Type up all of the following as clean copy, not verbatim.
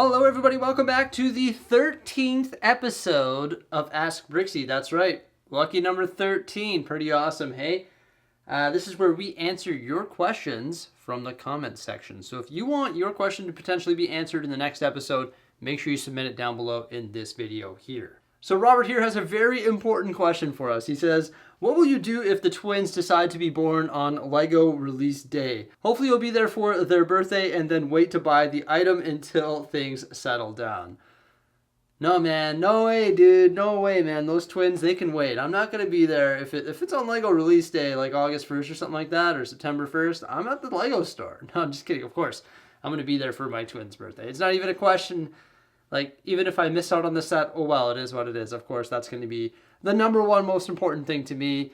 Hello everybody, welcome back to the 13th episode of Ask Bricksie. That's right, lucky number 13, pretty awesome, hey? This is where we answer your questions from the comments section. So if you want your question to potentially be answered in the next episode, make sure you submit it down below in this video here. So Robert here has a very important question for us. He says, what will you do if the twins decide to be born on LEGO release day? Hopefully you'll be there for their birthday and then wait to buy the item until things settle down. No, man. No way, dude. No way, man. Those twins, they can wait. I'm not going to be there. If it's on LEGO release day, like August 1st or something like that, or September 1st, I'm at the LEGO store. No, I'm just kidding. Of course, I'm going to be there for my twins' birthday. It's not even a question. Like, even if I miss out on the set, oh well, it is what it is. Of course, that's going to be the number one most important thing to me.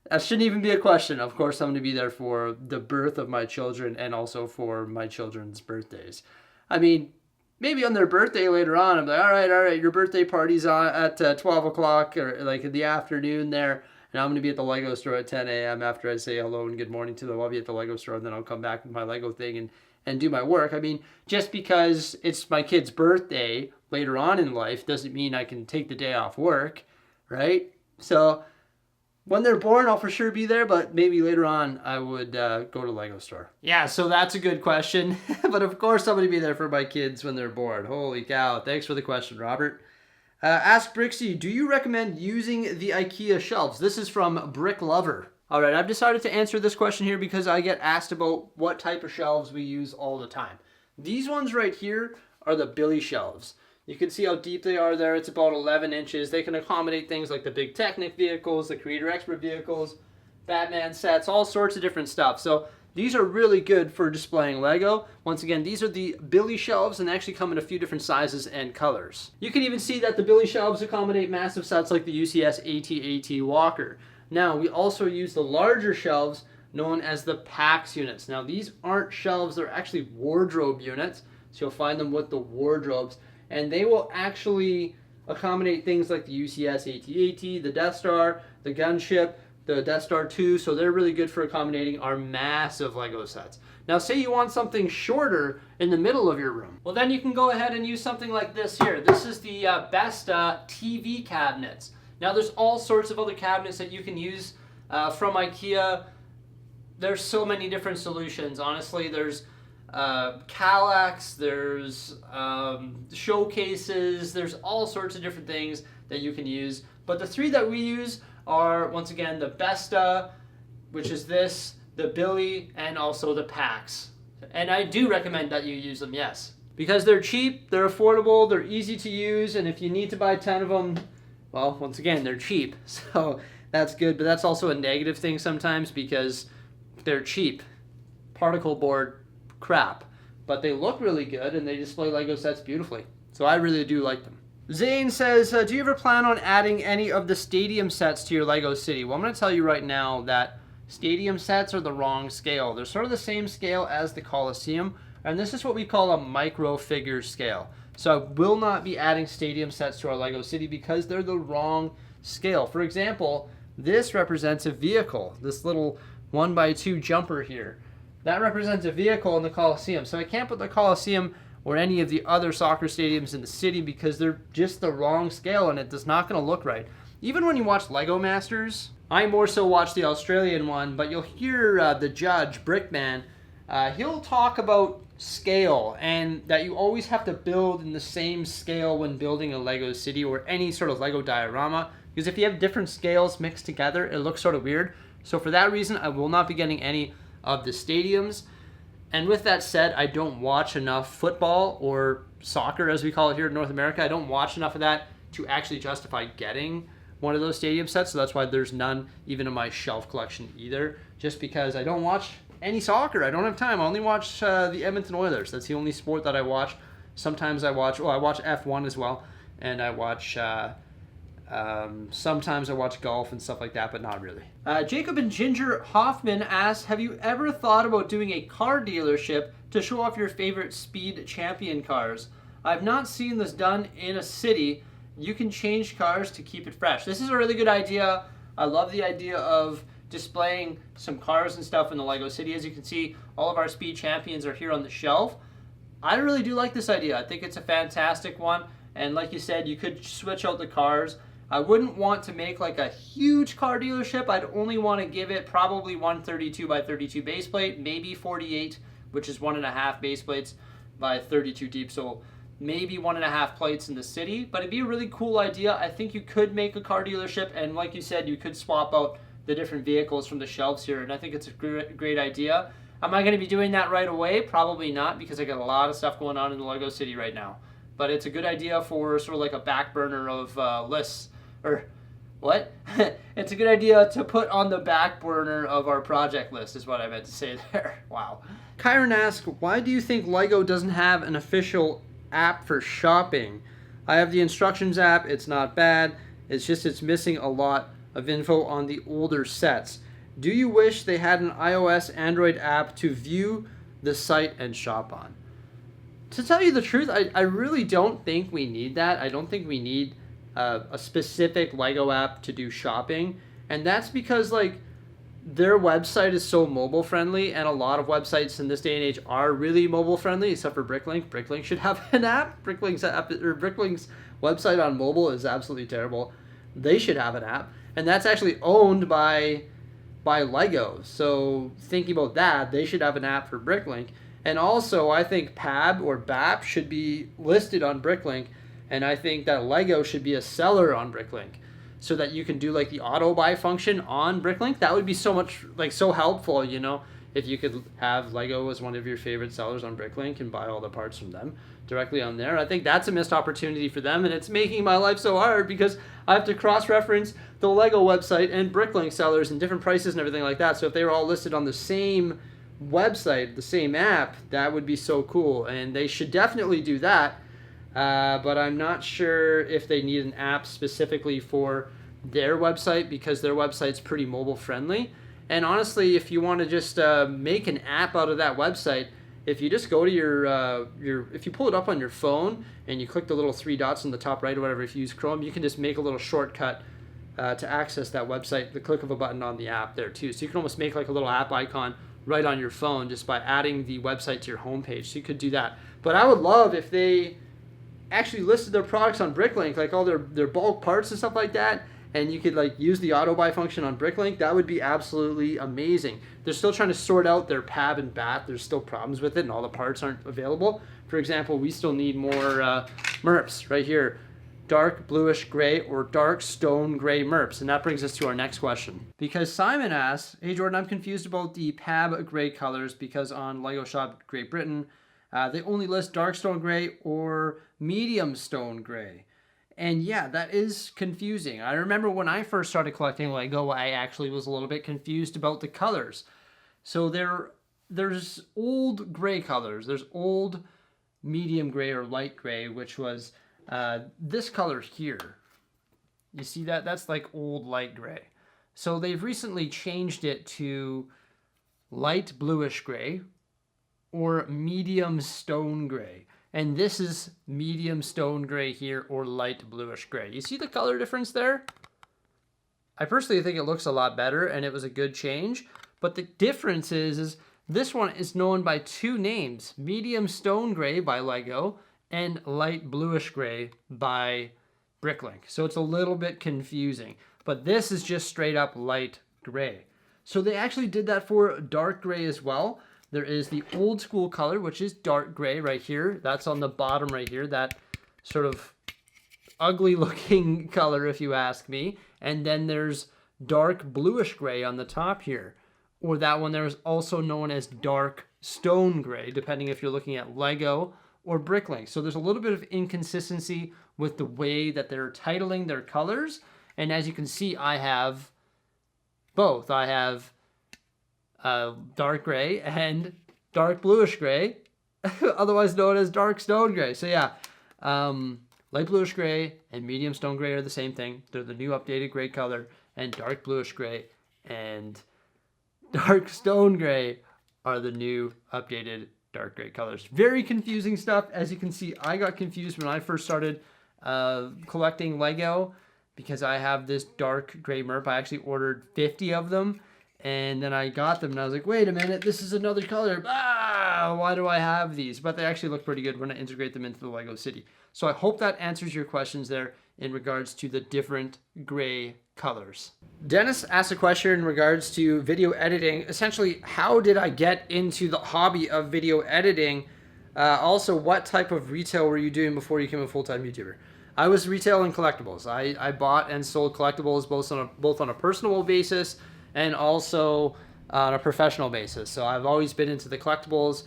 That shouldn't even be a question. Of course, I'm going to be there for the birth of my children and also for my children's birthdays. I mean, maybe on their birthday later on, I'm like, all right, your birthday party's on at 12 o'clock or like in the afternoon there. And I'm going to be at the LEGO store at 10 a.m. after I say hello and good morning to them. I'll be at the LEGO store and then I'll come back with my LEGO thing and do my work. I mean, just because it's my kid's birthday later on in life doesn't mean I can take the day off work, right? So when they're born, I'll for sure be there, but maybe later on I would go to LEGO store. Yeah, so that's a good question. But of course I'm going to be there for my kids when they're born. Holy cow. Thanks for the question, Robert. Ask Bricksie, do you recommend using the IKEA shelves? This is from Brick Lover. All right, I've decided to answer this question here because I get asked about what type of shelves we use all the time. These ones right here are the Billy shelves. You can see how deep they are there. It's about 11 inches. They can accommodate things like the big Technic vehicles, the Creator Expert vehicles, Batman sets, all sorts of different stuff. So these are really good for displaying LEGO. Once again, these are the Billy shelves and they actually come in a few different sizes and colors. You can even see that the Billy shelves accommodate massive sets like the UCS AT-AT Walker. Now, we also use the larger shelves known as the PAX units. Now, these aren't shelves, they're actually wardrobe units. So you'll find them with the wardrobes. And they will actually accommodate things like the UCS AT-AT, the Death Star, the gunship, the Death Star 2. So they're really good for accommodating our massive LEGO sets. Now, say you want something shorter in the middle of your room. Well, then you can go ahead and use something like this here. This is the Besta TV cabinets. Now, there's all sorts of other cabinets that you can use from IKEA. There's so many different solutions. Honestly, there's Kallax, there's showcases, there's all sorts of different things that you can use. But the three that we use are, once again, the Besta, which is this, the Billy, and also the PAX. And I do recommend that you use them, yes. Because they're cheap, they're affordable, they're easy to use, and if you need to buy 10 of them, well, once again, they're cheap. So that's good, but that's also a negative thing sometimes because they're cheap. Particle board crap, but they look really good and they display LEGO sets beautifully. So I really do like them. Zane says, do you ever plan on adding any of the stadium sets to your LEGO city? Well, I'm going to tell you right now that stadium sets are the wrong scale. They're sort of the same scale as the Coliseum, and this is what we call a micro figure scale. So I will not be adding stadium sets to our LEGO city because they're the wrong scale. For example, this represents a vehicle, this little 1x2 jumper here. That represents a vehicle in the Coliseum. So I can't put the Coliseum or any of the other soccer stadiums in the city because they're just the wrong scale and it is not going to look right. Even when you watch Lego Masters, I more so watch the Australian one, but you'll hear the judge, Brickman, he'll talk about scale and that you always have to build in the same scale when building a LEGO city or any sort of LEGO diorama. Because if you have different scales mixed together, it looks sort of weird. So for that reason, I will not be getting any of the stadiums. And with that said, I don't watch enough football or soccer, as we call it here in North America. I don't watch enough of that to actually justify getting one of those stadium sets. So that's why there's none even in my shelf collection either. Just because I don't watch any soccer. I don't have time. I only watch the Edmonton Oilers. That's the only sport that I watch. Sometimes I watch F1 as well. And I watch sometimes I watch golf and stuff like that, but not really. Jacob and Ginger Hoffman asked, have you ever thought about doing a car dealership to show off your favorite speed champion cars? I've not seen this done in a city. You can change cars to keep it fresh. This is a really good idea. I love the idea of displaying some cars and stuff in the LEGO city. As you can see, all of our speed champions are here on the shelf. I really do like this idea. I think it's a fantastic one. And like you said, you could switch out the cars. I wouldn't want to make like a huge car dealership. I'd only want to give it probably 132 by 32 base plate, maybe 48, which is 1.5 base plates by 32 deep. So maybe 1.5 plates in the city, but it'd be a really cool idea. I think you could make a car dealership, and like you said, you could swap out the different vehicles from the shelves here, and I think it's a great idea. Am I going to be doing that right away? Probably not, because I got a lot of stuff going on in the Lego City right now. But it's a good idea for sort of like a back burner of lists, or what? It's a good idea to put on the back burner of our project list is what I meant to say there. Wow. Kyron asks, why do you think Lego doesn't have an official app for shopping? I have the instructions app. It's not bad. It's just it's missing a lot of info on the older sets. Do you wish they had an iOS Android app to view the site and shop on? To tell you the truth, I really don't think we need that. I don't think we need a specific Lego app to do shopping. And that's because like their website is so mobile friendly, and a lot of websites in this day and age are really mobile friendly, except for Bricklink. Bricklink should have an app. Bricklink's website on mobile is absolutely terrible. They should have an app. And that's actually owned by Lego. So thinking about that, they should have an app for Bricklink. And also, I think PAB or BAP should be listed on Bricklink, and I think that Lego should be a seller on Bricklink, so that you can do like the auto buy function on Bricklink. That would be so much like so helpful, you know, if you could have Lego as one of your favorite sellers on Bricklink and buy all the parts from them directly on there. I think that's a missed opportunity for them, and it's making my life so hard because I have to cross-reference the Lego website and Bricklink sellers and different prices and everything like that. So if they were all listed on the same website, the same app, that would be so cool, and they should definitely do that. But I'm not sure if they need an app specifically for their website, because their website's pretty mobile friendly. And honestly, if you want to just make an app out of that website, if you just go to your if you pull it up on your phone and you click the little 3 dots on the top right or whatever, if you use Chrome, you can just make a little shortcut to access that website, the click of a button on the app there too. So you can almost make like a little app icon right on your phone just by adding the website to your homepage. So you could do that. But I would love if they actually listed their products on Bricklink, like all their bulk parts and stuff like that, and you could like use the auto buy function on Bricklink. That would be absolutely amazing. They're still trying to sort out their PAB and BAT. There's still problems with it, and all the parts aren't available. For example, we still need more MERPs right here. Dark bluish gray or dark stone gray MERPs. And that brings us to our next question. Because Simon asks, hey Jordan, I'm confused about the PAB gray colors because on Lego Shop Great Britain, they only list dark stone gray or medium stone gray. And yeah, that is confusing. I remember when I first started collecting Lego, I actually was a little bit confused about the colors. So there's old gray colors. There's old medium gray or light gray, which was this color here. You see that? That's like old light gray. So they've recently changed it to light bluish gray or medium stone gray. And this is medium stone gray here or light bluish gray. You see the color difference there? I personally think it looks a lot better, and it was a good change. But the difference is this one is known by 2 names, medium stone gray by Lego and light bluish gray by Bricklink. So it's a little bit confusing. But this is just straight up light gray. So they actually did that for dark gray as well. There is the old school color, which is dark gray right here. That's on the bottom right here, that sort of ugly looking color if you ask me. And then there's dark bluish gray on the top here. Or that one there is also known as dark stone gray, depending if you're looking at Lego or Bricklink. So there's a little bit of inconsistency with the way that they're titling their colors. And as you can see, I have both. I have dark gray and dark bluish gray, otherwise known as dark stone gray. So yeah, light bluish gray and medium stone gray are the same thing. They're the new updated gray color, and dark bluish gray and dark stone gray are the new updated dark gray colors. Very confusing stuff. As you can see, I got confused when I first started collecting Lego because I have this dark gray MERP. I actually ordered 50 of them, And then I got them and I was like, wait a minute, this is another color. Why do I have these? But they actually look pretty good when I integrate them into the Lego City. So I hope that answers your questions there in regards to the different gray colors. Dennis asked a question in regards to video editing. Essentially, how did I get into the hobby of video editing? Also, what type of retail were you doing before you became a full-time YouTuber? I was retailing collectibles. I bought and sold collectibles both on a personal basis and also on a professional basis. So I've always been into the collectibles,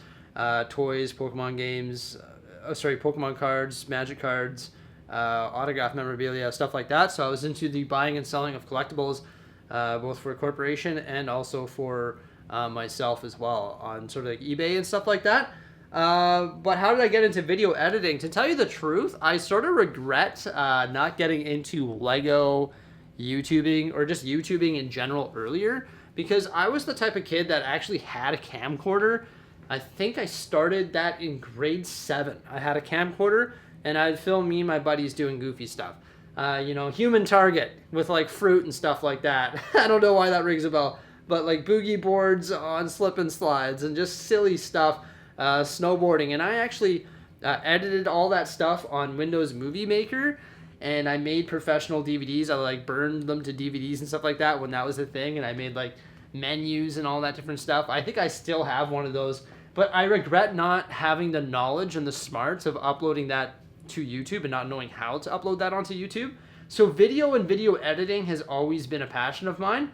toys, Pokemon games, Pokemon cards, Magic cards, autograph memorabilia, stuff like that. So I was into the buying and selling of collectibles, both for a corporation and also for myself as well on sort of like eBay and stuff like that. But how did I get into video editing? To tell you the truth, I sort of regret not getting into Lego YouTubing or just YouTubing in general earlier, because I was the type of kid that actually had a camcorder. I think I started that in grade 7. I had a camcorder and I'd film me and my buddies doing goofy stuff. Human target with like fruit and stuff like that. I don't know why that rings a bell, but like boogie boards on slip and slides and just silly stuff, snowboarding. And I actually edited all that stuff on Windows Movie Maker. And I made professional DVDs. I like burned them to DVDs and stuff like that when that was a thing. And I made like menus and all that different stuff. I think I still have one of those, but I regret not having the knowledge and the smarts of uploading that to YouTube and not knowing how to upload that onto YouTube. So video and video editing has always been a passion of mine.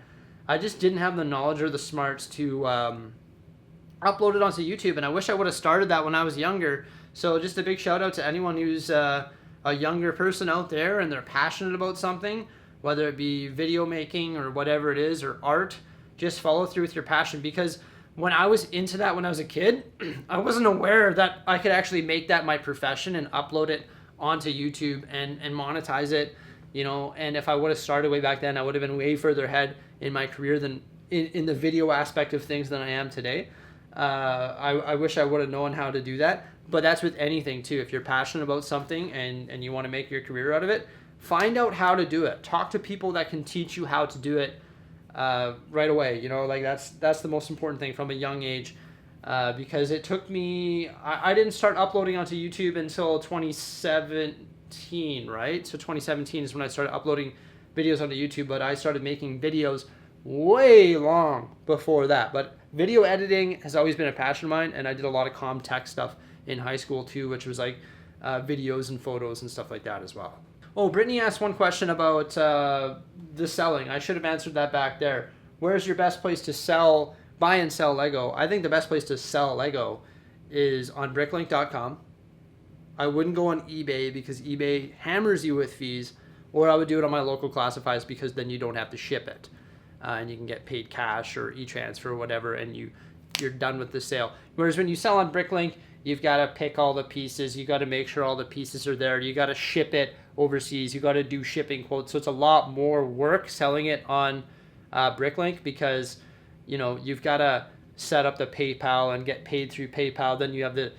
I just didn't have the knowledge or the smarts to upload it onto YouTube. And I wish I would have started that when I was younger. So just a big shout out to anyone who's a younger person out there and they're passionate about something, whether it be video making or whatever it is, or art. Just follow through with your passion, because when I was into that when I was a kid, I wasn't aware that I could actually make that my profession and upload it onto YouTube and monetize it, and if I would have started way back then, I would have been way further ahead in my career than in the video aspect of things than I am today. I wish I would have known how to do that. But that's with anything too. If you're passionate about something and you want to make your career out of it, find out how to do it. Talk to people that can teach you how to do it right away. That's the most important thing from a young age, because it took me, I didn't start uploading onto YouTube until 2017, right? So 2017 is when I started uploading videos onto YouTube, but I started making videos way long before that. But video editing has always been a passion of mine, and I did a lot of comm tech stuff in high school too, which was like videos and photos and stuff like that as well. Oh, Brittany asked one question about the selling. I should have answered that back there. Where's your best place to buy and sell Lego? I think the best place to sell Lego is on bricklink.com. I wouldn't go on eBay because eBay hammers you with fees, or I would do it on my local classifieds, because then you don't have to ship it. And you can get paid cash or e-transfer or whatever, and you're done with the sale. Whereas when you sell on Bricklink, you've got to pick all the pieces. You got to make sure all the pieces are there. You got to ship it overseas. You got to do shipping quotes. So it's a lot more work selling it on Bricklink, because you've got to set up the PayPal and get paid through PayPal. Then you have the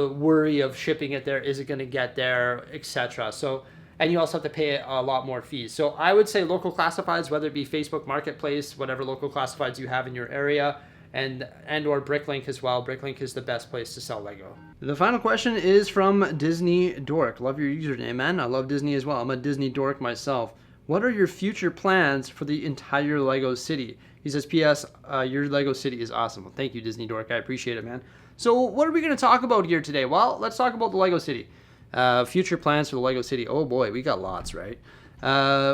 worry of shipping it there. Is it going to get there, etc. So, and you also have to pay a lot more fees. So I would say local classifieds, whether it be Facebook Marketplace, whatever local classifieds you have in your area, and or Bricklink as well. Bricklink is the best place to sell Lego. The final question is from Disney Dork. Love your username, man. I love Disney as well. I'm a Disney dork myself. What are your future plans for the entire Lego City? He says, P.S. Your Lego City is awesome. Well, thank you, Disney Dork. I appreciate it, man. So what are we going to talk about here today? Well, let's talk about the Lego City. Future plans for the Lego City. Oh boy, we got lots, right?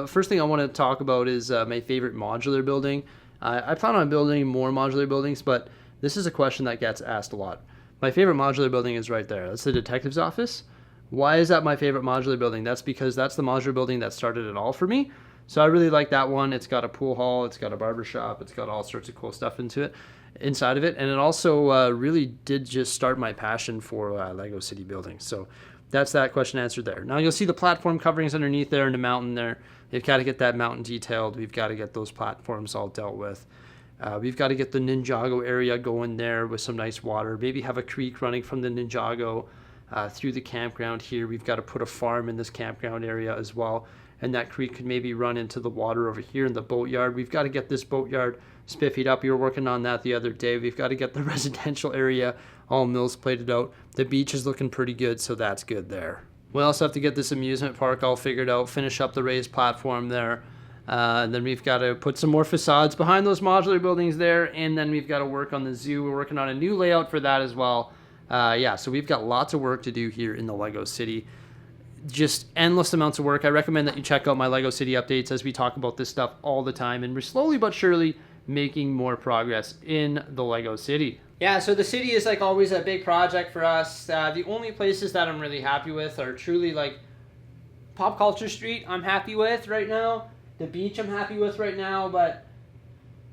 First thing I want to talk about is my favorite modular building. I plan on building more modular buildings, but this is a question that gets asked a lot. My favorite modular building is right there. That's the detective's office. Why is that my favorite modular building? That's because that's the modular building that started it all for me. So I really like that one. It's got a pool hall, it's got a barber shop, it's got all sorts of cool stuff inside of it. And it also really did just start my passion for Lego City buildings. So that's that question answered there. Now you'll see the platform coverings underneath there and the mountain there. We've got to get that mountain detailed. We've got to get those platforms all dealt with. We've got to get the Ninjago area going there with some nice water. Maybe have a creek running from the Ninjago through the campground here. We've got to put a farm in this campground area as well. And that creek could maybe run into the water over here in the boatyard. We've got to get this boatyard spiffied up. We were working on that the other day. We've got to get the residential area all mills plated out. The beach is looking pretty good, so that's good there. We also have to get this amusement park all figured out, finish up the raised platform there. And then we've got to put some more facades behind those modular buildings there. And then we've got to work on the zoo. We're working on a new layout for that as well. So we've got lots of work to do here in the Lego City. Just endless amounts of work. I recommend that you check out my Lego City updates as we talk about this stuff all the time. And we're slowly but surely making more progress in the Lego City. Yeah, so the city is like always a big project for us. The only places that I'm really happy with are truly like Pop Culture Street I'm happy with right now. The beach I'm happy with right now, but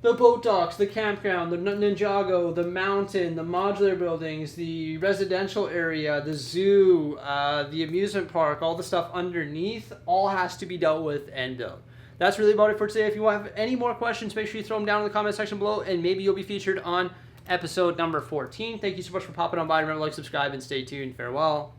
the boat docks, the campground, the Ninjago, the mountain, the modular buildings, the residential area, the zoo, the amusement park, all the stuff underneath, all has to be dealt with and done. That's really about it for today. If you have any more questions, make sure you throw them down in the comment section below, and maybe you'll be featured on episode number 14. Thank you so much for popping on by. Remember to like, subscribe, and stay tuned. Farewell.